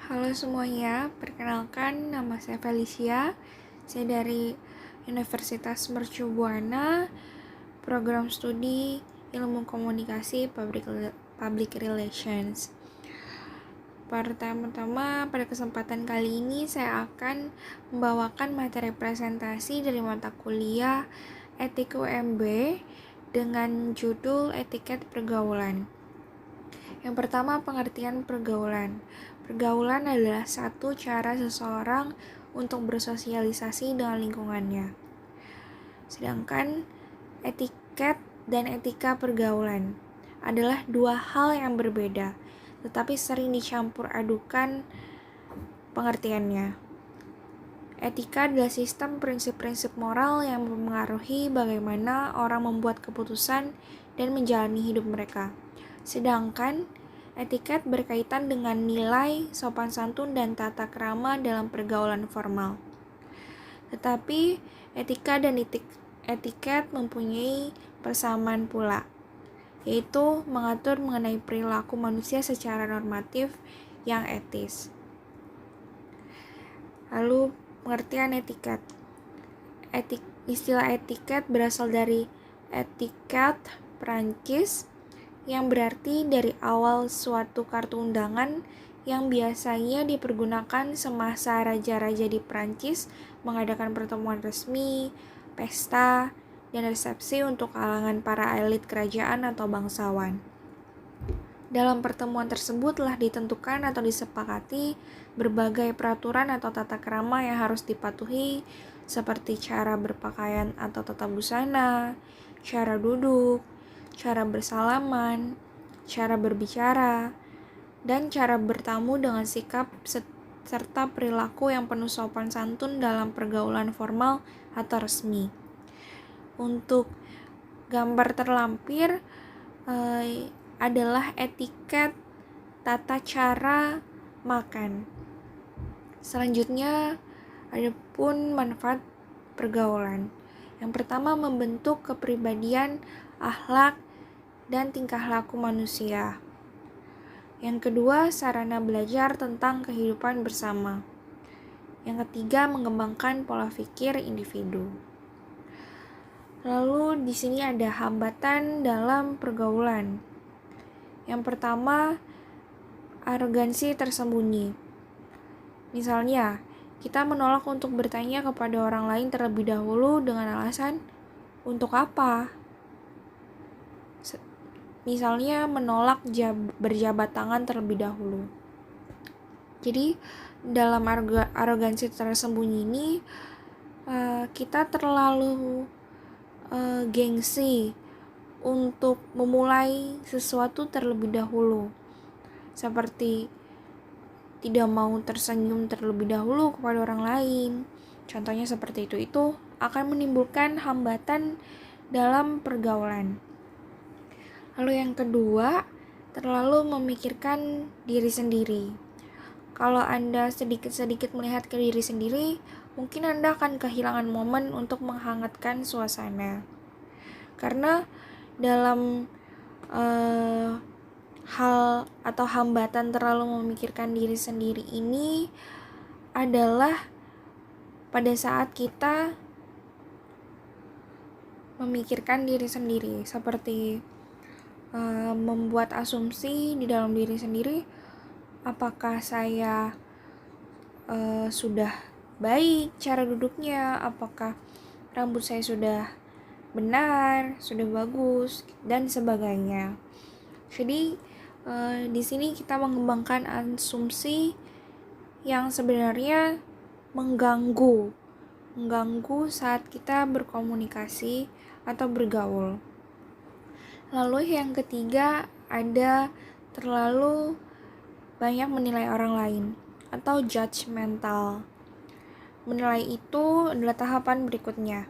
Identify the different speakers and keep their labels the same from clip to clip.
Speaker 1: Halo semuanya, perkenalkan nama saya Felicia. Saya dari Universitas Mercu Buana, program studi Ilmu Komunikasi Public Relations. Pertama-tama, pada kesempatan kali ini saya akan membawakan materi presentasi dari mata kuliah Etik UMB dengan judul Etiket Pergaulan. Yang pertama, pengertian pergaulan. Pergaulan adalah satu cara seseorang untuk bersosialisasi dengan lingkungannya. Sedangkan etiket dan etika pergaulan adalah dua hal yang berbeda, tetapi sering dicampur adukan pengertiannya. Etika adalah sistem prinsip-prinsip moral yang mempengaruhi bagaimana orang membuat keputusan dan menjalani hidup mereka. Sedangkan etiket berkaitan dengan nilai, sopan santun, dan tata krama dalam pergaulan formal. Tetapi etika dan etiket mempunyai persamaan pula, yaitu mengatur mengenai perilaku manusia secara normatif yang etis. Lalu pengertian etiket. Istilah etiket berasal dari etiket Prancis yang berarti dari awal suatu kartu undangan yang biasanya dipergunakan semasa raja-raja di Prancis mengadakan pertemuan resmi, pesta, dan resepsi untuk kalangan para elit kerajaan atau bangsawan. Dalam pertemuan tersebut telah ditentukan atau disepakati berbagai peraturan atau tata krama yang harus dipatuhi, seperti cara berpakaian atau tata busana, cara duduk, cara bersalaman, cara berbicara, dan cara bertamu dengan sikap serta perilaku yang penuh sopan santun dalam pergaulan formal atau resmi. Untuk gambar terlampir adalah etiket tata cara makan. Selanjutnya, ada pun manfaat pergaulan. Yang pertama, membentuk kepribadian, akhlak, dan tingkah laku manusia. Yang kedua, sarana belajar tentang kehidupan bersama. Yang ketiga, mengembangkan pola pikir individu. Lalu di sini ada hambatan dalam pergaulan. Yang pertama, arogansi tersembunyi. Misalnya, kita menolak untuk bertanya kepada orang lain terlebih dahulu dengan alasan, "Untuk apa?" Misalnya menolak berjabat tangan terlebih dahulu. Jadi dalam arogansi tersembunyi ini kita terlalu gengsi untuk memulai sesuatu terlebih dahulu, seperti tidak mau tersenyum terlebih dahulu kepada orang lain. Contohnya seperti itu akan menimbulkan hambatan dalam pergaulan. Lalu yang kedua, terlalu memikirkan diri sendiri. Kalau Anda sedikit-sedikit melihat ke diri sendiri, mungkin Anda akan kehilangan momen untuk menghangatkan suasana. Karena dalam hal atau hambatan terlalu memikirkan diri sendiri ini adalah pada saat kita memikirkan diri sendiri, seperti membuat asumsi di dalam diri sendiri, apakah saya sudah baik cara duduknya, apakah rambut saya sudah benar, sudah bagus, dan sebagainya. Jadi di sini kita mengembangkan asumsi yang sebenarnya mengganggu saat kita berkomunikasi atau bergaul. Lalu yang ketiga, ada terlalu banyak menilai orang lain atau judgmental. Menilai itu adalah tahapan berikutnya.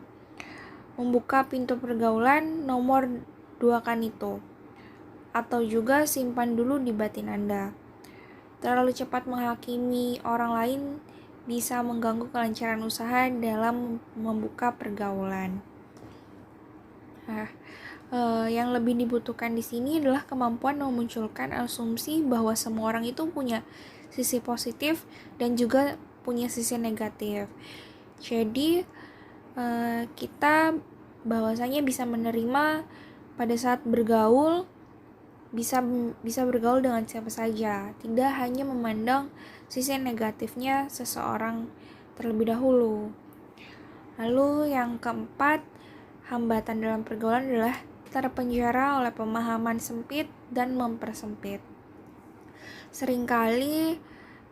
Speaker 1: Membuka pintu pergaulan nomor 2 kan itu. Atau juga simpan dulu di batin Anda. Terlalu cepat menghakimi orang lain bisa mengganggu kelancaran usaha dalam membuka pergaulan. Yang lebih dibutuhkan di sini adalah kemampuan memunculkan asumsi bahwa semua orang itu punya sisi positif dan juga punya sisi negatif. Jadi kita bahwasanya bisa menerima pada saat bergaul, bisa bergaul dengan siapa saja, tidak hanya memandang sisi negatifnya seseorang terlebih dahulu. Lalu yang keempat, hambatan dalam pergaulan adalah terpenjara oleh pemahaman sempit dan mempersempit. Seringkali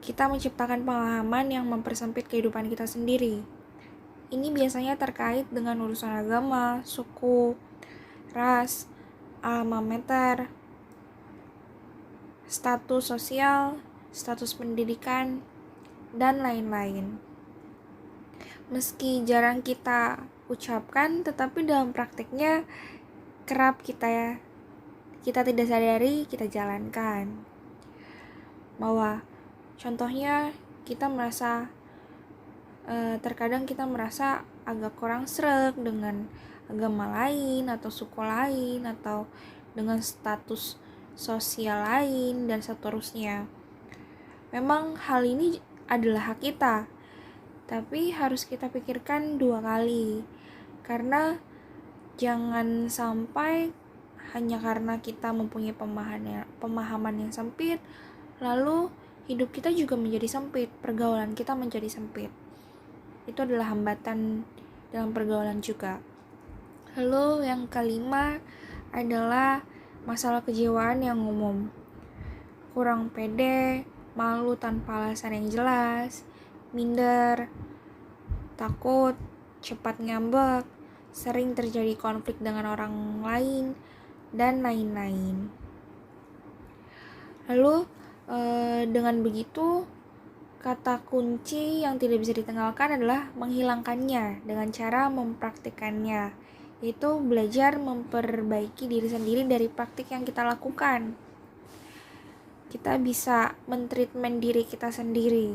Speaker 1: kita menciptakan pemahaman yang mempersempit kehidupan kita sendiri. Ini biasanya terkait dengan urusan agama, suku, ras, alma mater, status sosial, status pendidikan, dan lain-lain. Meski jarang kita ucapkan, tetapi dalam praktiknya kerap kita tidak sadari kita jalankan. Bahwa contohnya kita merasa terkadang kita merasa agak kurang sreg dengan agama lain atau suku lain atau dengan status sosial lain dan seterusnya. Memang hal ini adalah hak kita, tapi harus kita pikirkan 2 kali, karena jangan sampai hanya karena kita mempunyai pemahaman yang sempit, lalu hidup kita juga menjadi sempit, pergaulan kita menjadi sempit. Itu adalah hambatan dalam pergaulan juga. Lalu yang kelima adalah masalah kejiwaan yang umum. Kurang pede, malu tanpa alasan yang jelas, minder, takut, cepat ngambek, sering terjadi konflik dengan orang lain, dan lain-lain. Lalu dengan begitu, kata kunci yang tidak bisa ditinggalkan adalah menghilangkannya dengan cara mempraktikkannya, yaitu belajar memperbaiki diri sendiri dari praktik yang kita lakukan. Kita bisa mentreatment diri kita sendiri,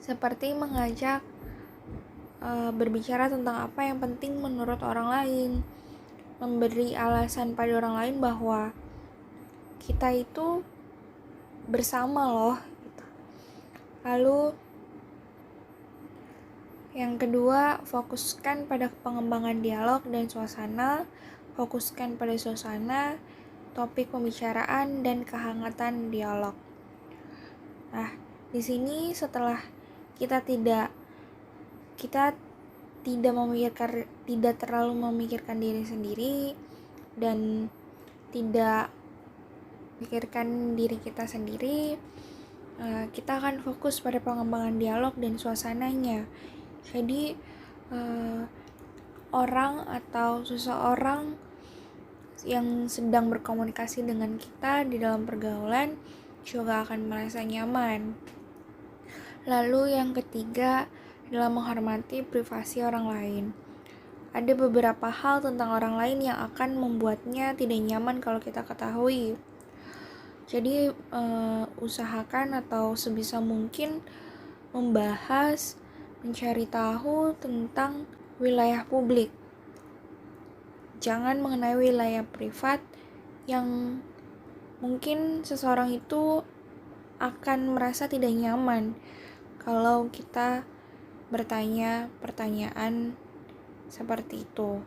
Speaker 1: seperti mengajak berbicara tentang apa yang penting menurut orang lain, memberi alasan pada orang lain bahwa kita itu bersama loh. Lalu yang kedua, fokuskan pada pengembangan dialog dan suasana, fokuskan pada suasana, topik pembicaraan, dan kehangatan dialog. Nah, di sini setelah kita tidak terlalu memikirkan diri sendiri dan tidak pikirkan diri kita sendiri, kita akan fokus pada pengembangan dialog dan suasananya. Jadi orang atau seseorang yang sedang berkomunikasi dengan kita di dalam pergaulan juga akan merasa nyaman. Lalu yang ketiga adalah menghormati privasi orang lain. Ada beberapa hal tentang orang lain yang akan membuatnya tidak nyaman kalau kita ketahui. Jadi usahakan atau sebisa mungkin membahas, mencari tahu tentang wilayah publik. Jangan mengenai wilayah privat yang mungkin seseorang itu akan merasa tidak nyaman kalau kita bertanya pertanyaan seperti itu.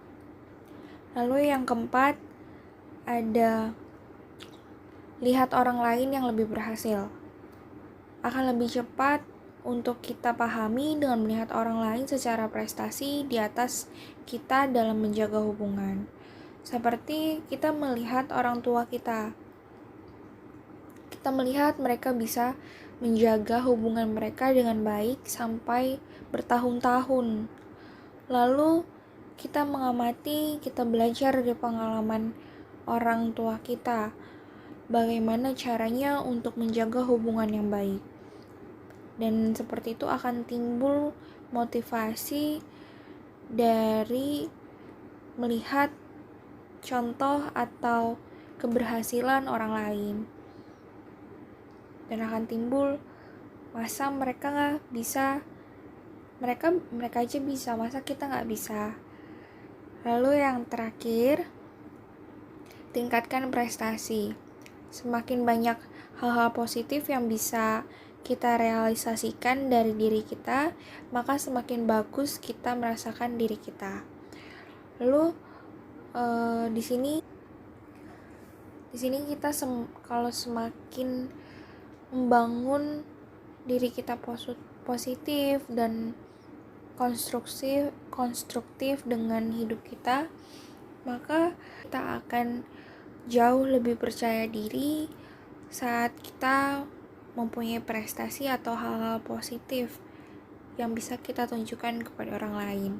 Speaker 1: Lalu yang keempat ada lihat orang lain yang lebih berhasil. Akan lebih cepat untuk kita pahami dengan melihat orang lain secara prestasi di atas kita dalam menjaga hubungan. Seperti kita melihat orang tua kita. Kita melihat mereka bisa menjaga hubungan mereka dengan baik sampai bertahun-tahun. Lalu kita mengamati, kita belajar dari pengalaman orang tua kita. Bagaimana caranya untuk menjaga hubungan yang baik. Dan seperti itu akan timbul motivasi dari melihat contoh atau keberhasilan orang lain. Dan akan timbul, masa mereka nggak bisa, mereka aja bisa, masa kita nggak bisa. Lalu yang terakhir tingkatkan prestasi. Semakin banyak hal-hal positif yang bisa kita realisasikan dari diri kita, maka semakin bagus kita merasakan diri kita. Lalu di sini kita kalau semakin membangun diri kita positif dan konstruktif dengan hidup kita, maka kita akan jauh lebih percaya diri saat kita mempunyai prestasi atau hal-hal positif yang bisa kita tunjukkan kepada orang lain.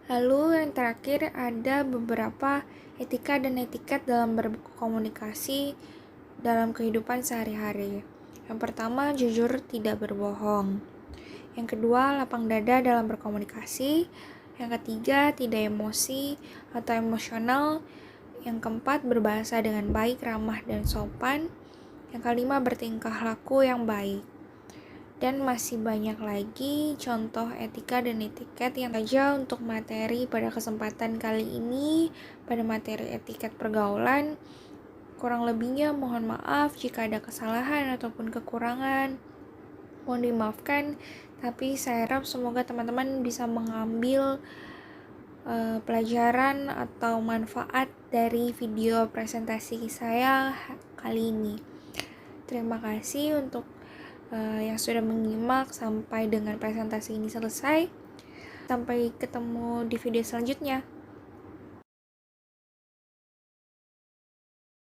Speaker 1: Lalu yang terakhir ada beberapa etika dan etiket dalam berkomunikasi dalam kehidupan sehari-hari. Yang pertama, jujur tidak berbohong. Yang kedua, lapang dada dalam berkomunikasi. Yang ketiga, tidak emosi atau emosional. Yang keempat, berbahasa dengan baik, ramah, dan sopan. Yang kelima, bertingkah laku yang baik. Dan masih banyak lagi contoh etika dan etiket yang saja untuk materi pada kesempatan kali ini, pada materi etiket pergaulan. Kurang lebihnya mohon maaf jika ada kesalahan ataupun kekurangan. Mohon dimaafkan, tapi saya harap semoga teman-teman bisa mengambil pelajaran atau manfaat dari video presentasi saya kali ini. Terima kasih untuk yang sudah menyimak sampai dengan presentasi ini selesai. Sampai ketemu di video selanjutnya.